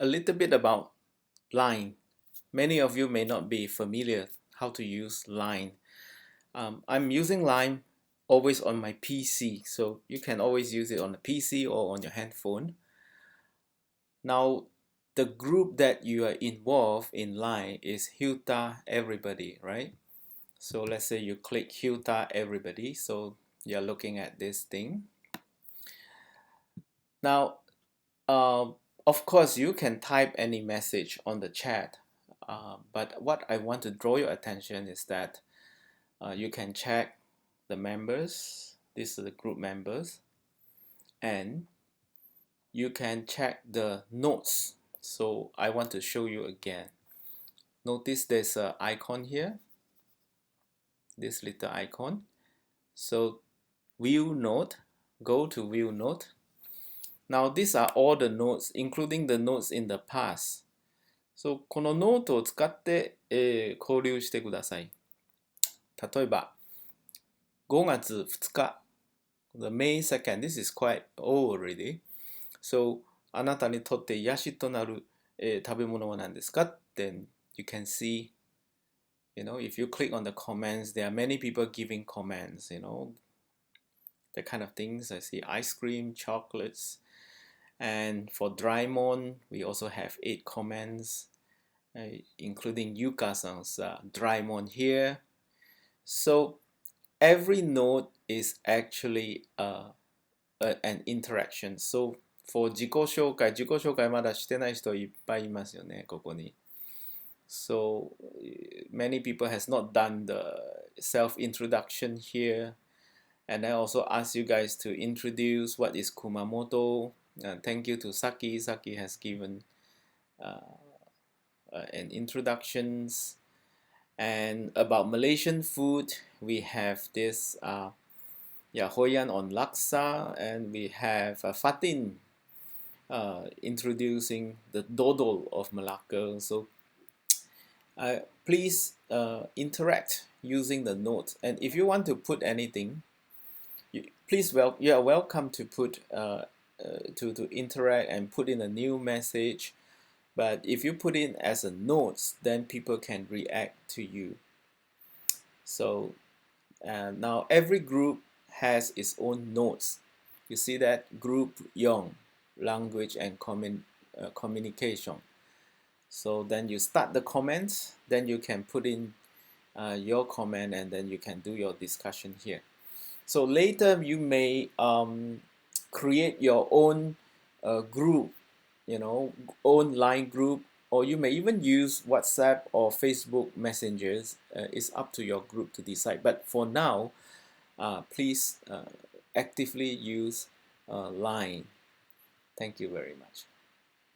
A little bit about Line. Many of you may not be familiar how to use Line. I'm using Line always on my PC, so you can always use it on the PC or on your handphone. Now, the group that you are involved in Line is Hilta Everybody, right? So let's say you click Hilta Everybody, so you're looking at this thing. Now, of course, you can type any message on the chat, but what I want to draw your attention is that you can check the members. These are the group members, and you can check the notes. So I want to show you again. Notice there's an icon here, this little icon. So view note, go to view note. Now these are all the notes, including the notes in the past. So このノートを使って、交流してください。例えば、5月2日、the May 2nd, this is quite old already. So, あなたにとって癒しとなる、食べ物は何ですか? Then you can see, if you click on the comments, there are many people giving comments, the kind of things. I see ice cream, chocolates, and for Draimon, we also have 8 comments, including Yuka-san's Draimon here. So every note is actually an interaction. So for 自己紹介まだしてない人いっぱいいますよね、ここに。So many people has not done the self-introduction here. And I also ask you guys to introduce what is Kumamoto. Thank you to Saki. Saki has given an introductions. And about Malaysian food, we have this Hoyan on Laksa, and we have Fatin introducing the dodol of Malacca. So please interact using the notes. And if you want to put anything, you are welcome to put to interact and put in a new message. But if you put in as a notes, then people can react to you. So now every group has its own notes. You see that group Young, language and communication. So then you start the comments, then you can put in your comment, and then you can do your discussion here. So later you may create your own group, own line group, or you may even use WhatsApp or Facebook messengers. It's up to your group to decide. But for now, please actively use Line. Thank you very much.